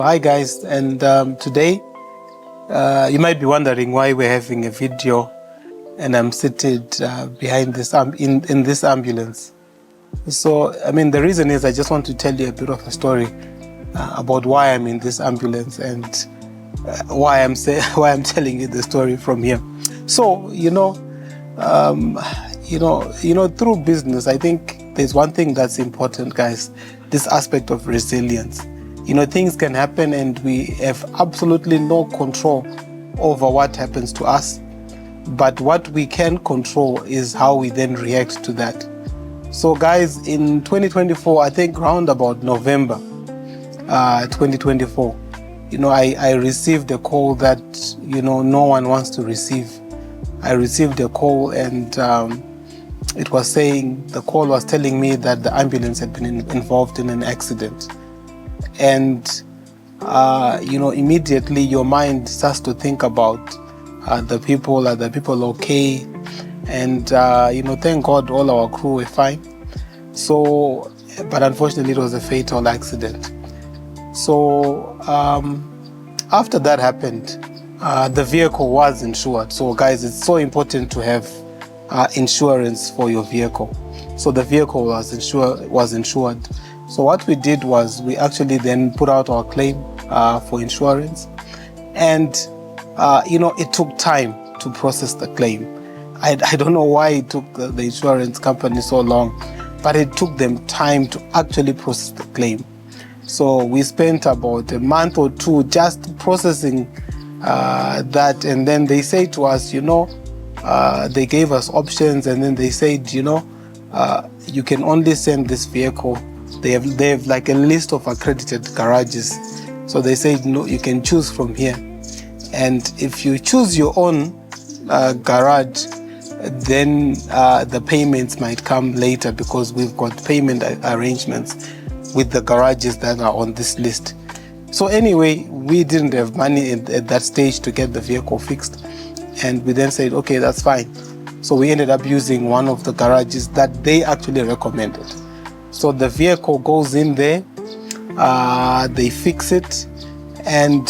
Hi guys, and today you might be wondering why we're having a video and I'm seated behind this in this ambulance. So I mean the reason is I just want to tell you a bit of a story about why I'm in this ambulance and why I'm telling you the story from here. So through business, I think there's one thing that's important, guys. This aspect of resilience. Things can happen and we have absolutely no control over what happens to us. But what we can control is how we then react to that. So guys, in 2024, I think round about November 2024, I received a call that, no one wants to receive. I received a call and the call was telling me that the ambulance had been involved in an accident. And immediately your mind starts to think about are the people okay? And thank God all our crew were fine. So, but unfortunately it was a fatal accident. So after that happened, the vehicle was insured. So guys, it's so important to have insurance for your vehicle. So the vehicle was insured. So what we did was we actually then put out our claim for insurance, and it took time to process the claim. I don't know why it took the insurance company so long, but it took them time to actually process the claim. So we spent about a month or two just processing that, and then they say to us, they gave us options, and then they said, you can only send this vehicle. They have like a list of accredited garages. So they said, no, you can choose from here. And if you choose your own garage, then the payments might come later because we've got payment arrangements with the garages that are on this list. So anyway, we didn't have money at that stage to get the vehicle fixed. And we then said, okay, that's fine. So we ended up using one of the garages that they actually recommended. So the vehicle goes in there, they fix it, and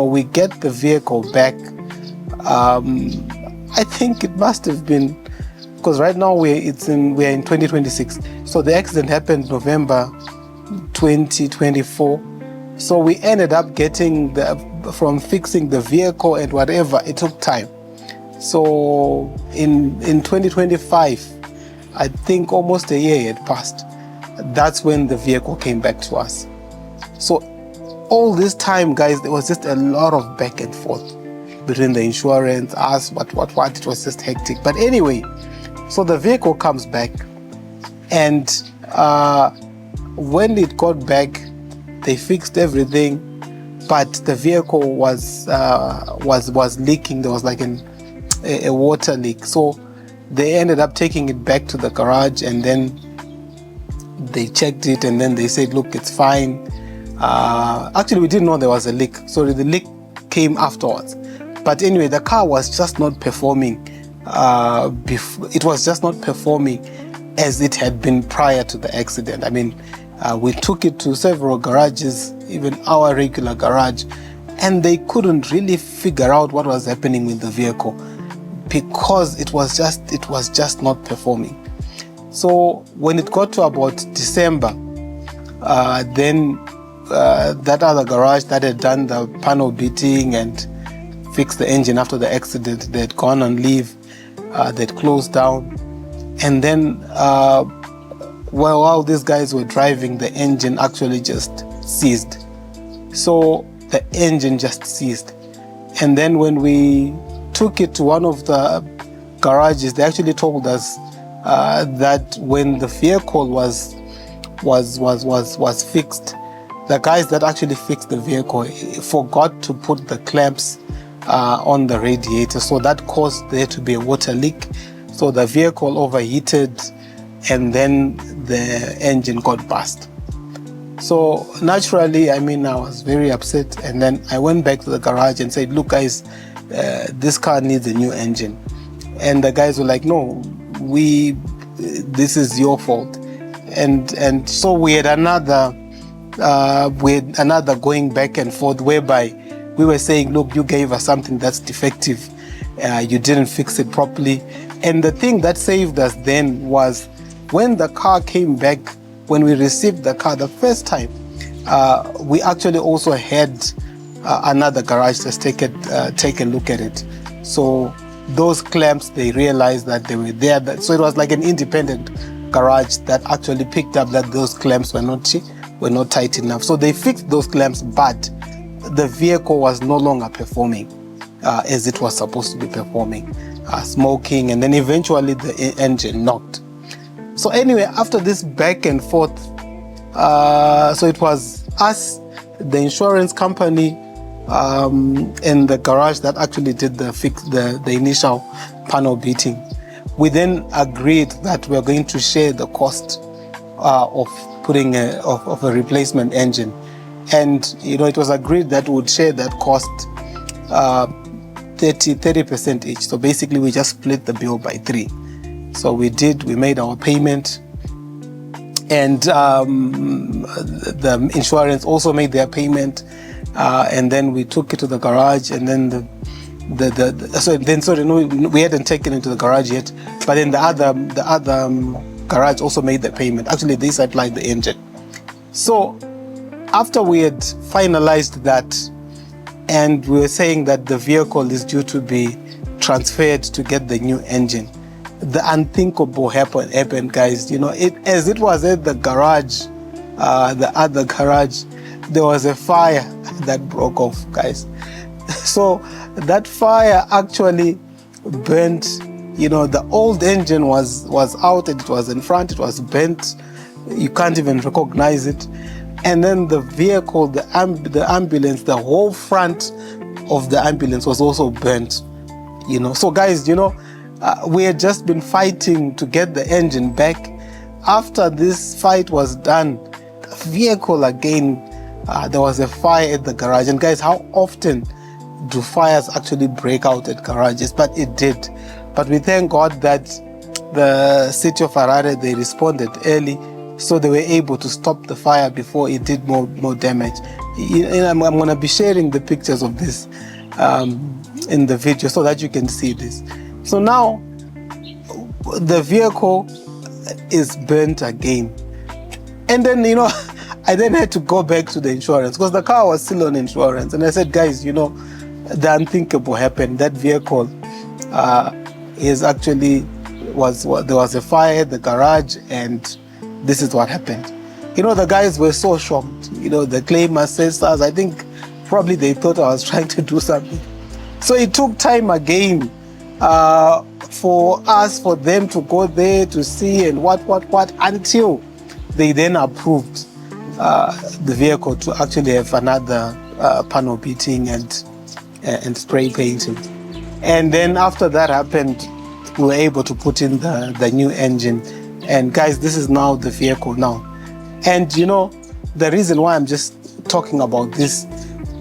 we get the vehicle back. I think it must have been, because right now we're in 2026. So the accident happened November 2024. So we ended up getting from fixing the vehicle and whatever, it took time. So in 2025, I think almost a year had passed. That's when the vehicle came back to us. So all this time, guys, there was just a lot of back and forth between the insurance, us, what. It was just hectic. But anyway, so the vehicle comes back, and when it got back, they fixed everything, but the vehicle was leaking. There was like a water leak. So they ended up taking it back to the garage, and then they checked it, and then they said, look, it's fine. Actually, we didn't know there was a leak. So the leak came afterwards. But anyway, the car was just not performing. It was just not performing as it had been prior to the accident. I mean, we took it to several garages, even our regular garage, and they couldn't really figure out what was happening with the vehicle, because it was just not performing. So when it got to about December, then that other garage that had done the panel beating and fixed the engine after the accident, they had gone on leave, they'd closed down. And then while these guys were driving, the engine actually just ceased. So the engine just ceased. And then when we took it to one of the garages, they actually told us that when the vehicle was fixed, the guys that actually fixed the vehicle forgot to put the clamps on the radiator, so that caused there to be a water leak. So the vehicle overheated, and then the engine got burst. So naturally, I was very upset, and then I went back to the garage and said, look guys, this car needs a new engine. And the guys were like, no, this is your fault. And so we had another we had another going back and forth whereby we were saying, look, you gave us something that's defective. You didn't fix it properly. And the thing that saved us then was when the car came back, when we received the car the first time, we actually also had another garage that's take a look at it. So those clamps, they realized that they were there. So it was like an independent garage that actually picked up that those clamps were not tight enough. So they fixed those clamps, but the vehicle was no longer performing as it was supposed to be performing, smoking, and then eventually the engine knocked. So anyway, after this back and forth, so it was us, the insurance company, and the garage that actually did the initial panel beating. We then agreed that we're going to share the cost of putting of a replacement engine, and it was agreed that we would share that cost 30% each. So basically, we just split the bill by 3. So we made our payment, and the insurance also made their payment. And then we took it to the garage, and then we hadn't taken it to the garage yet, but then the other garage also made the payment. Actually, they supplied the engine. So after we had finalized that, and we were saying that the vehicle is due to be transferred to get the new engine, the unthinkable happened, guys. As it was at the garage, the other garage, there was a fire that broke off, guys. So that fire actually burnt, the old engine was out, and it was in front, it was bent, you can't even recognize it. And then the vehicle, the ambulance, the whole front of the ambulance was also burnt. So guys, we had just been fighting to get the engine back. After this fight was done, the vehicle again, there was a fire at the garage. And guys, how often do fires actually break out at garages? But it did. But we thank God that the city of Harare, they responded early, so they were able to stop the fire before it did more damage. I'm going to be sharing the pictures of this in the video so that you can see this. So now the vehicle is burnt again. And then, I then had to go back to the insurance because the car was still on insurance. And I said, guys, the unthinkable happened. That vehicle there was a fire at the garage, and this is what happened. The guys were so shocked. The claim assessors, I think probably they thought I was trying to do something. So it took time again for them to go there to see and what, until they then approved the vehicle to actually have another panel beating and spray painting. And then after that happened, we were able to put in the new engine. And guys, this is now the vehicle now. And the reason why I'm just talking about this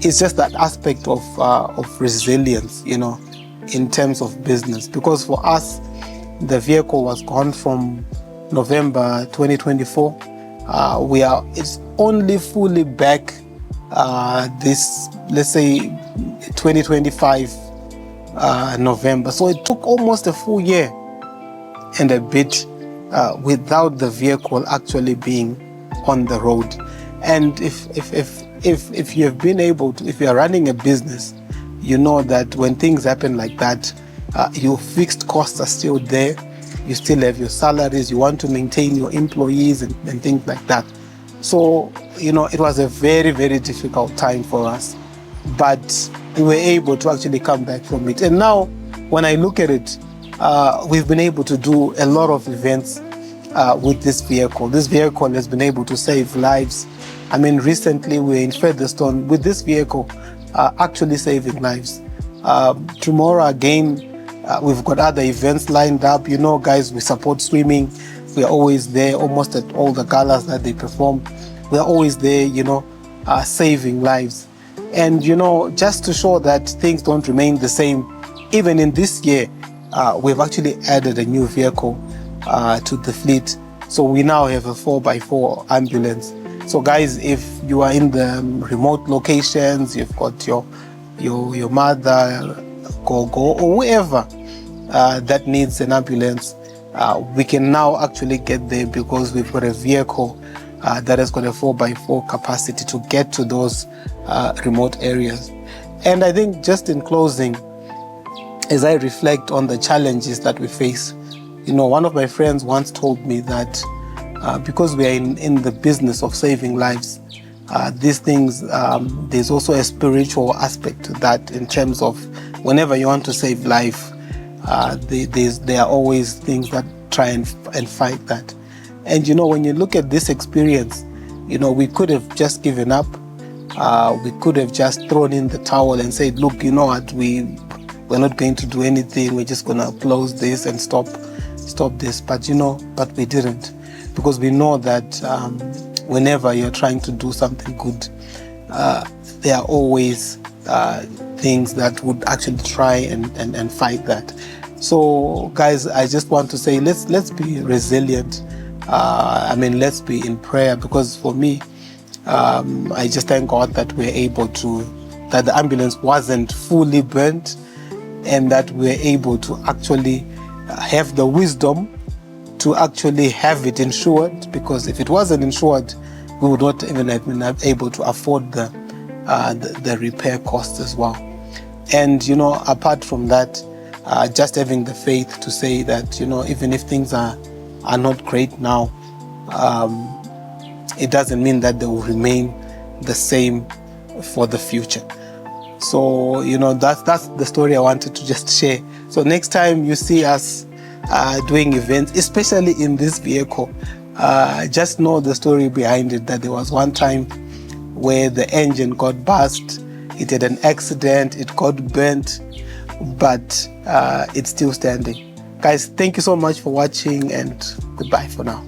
is just that aspect of resilience, in terms of business. Because for us, the vehicle was gone from November 2024. It's only fully back this, let's say, 2025 November. So it took almost a full year and a bit without the vehicle actually being on the road. And if you have been able to, if you are running a business, you know that when things happen like that, your fixed costs are still there. You still have your salaries. You want to maintain your employees and things like that. So, it was a very, very difficult time for us, but we were able to actually come back from it. And now, when I look at it, we've been able to do a lot of events with this vehicle. This vehicle has been able to save lives. I mean, recently we were in Featherstone with this vehicle, actually saving lives. Tomorrow again, we've got other events lined up. Guys, we support swimming. We are always there, almost at all the galas that they perform. We are always there, saving lives. And, just to show that things don't remain the same, even in this year, we've actually added a new vehicle to the fleet. So we now have a 4x4 ambulance. So guys, if you are in the remote locations, you've got your mother, gogo, or whoever that needs an ambulance, we can now actually get there because we've got a vehicle that has got a 4x4 capacity to get to those remote areas. And I think just in closing, as I reflect on the challenges that we face, one of my friends once told me that because we are in the business of saving lives, these things, there's also a spiritual aspect to that, in terms of whenever you want to save life, there are always things that try and fight that. And when you look at this experience, we could have just given up. We could have just thrown in the towel and said, look, you know what, we're not going to do anything. We're just going to close this and stop this. But we didn't, because we know that whenever you're trying to do something good, there are always things that would actually try and fight that. So guys, I just want to say, let's be resilient. Let's be in prayer, because for me, I just thank God that that the ambulance wasn't fully burnt, and that we're able to actually have the wisdom to actually have it insured, because if it wasn't insured, we would not even have been able to afford the repair costs as well. And apart from that, just having the faith to say that even if things are not great now, it doesn't mean that they will remain the same for the future. So that's the story I wanted to just share. So next time you see us doing events, especially in this vehicle, just know the story behind it, that there was one time where the engine got burst, it had an accident, it got burnt, but it's still standing. Guys, thank you so much for watching, and goodbye for now.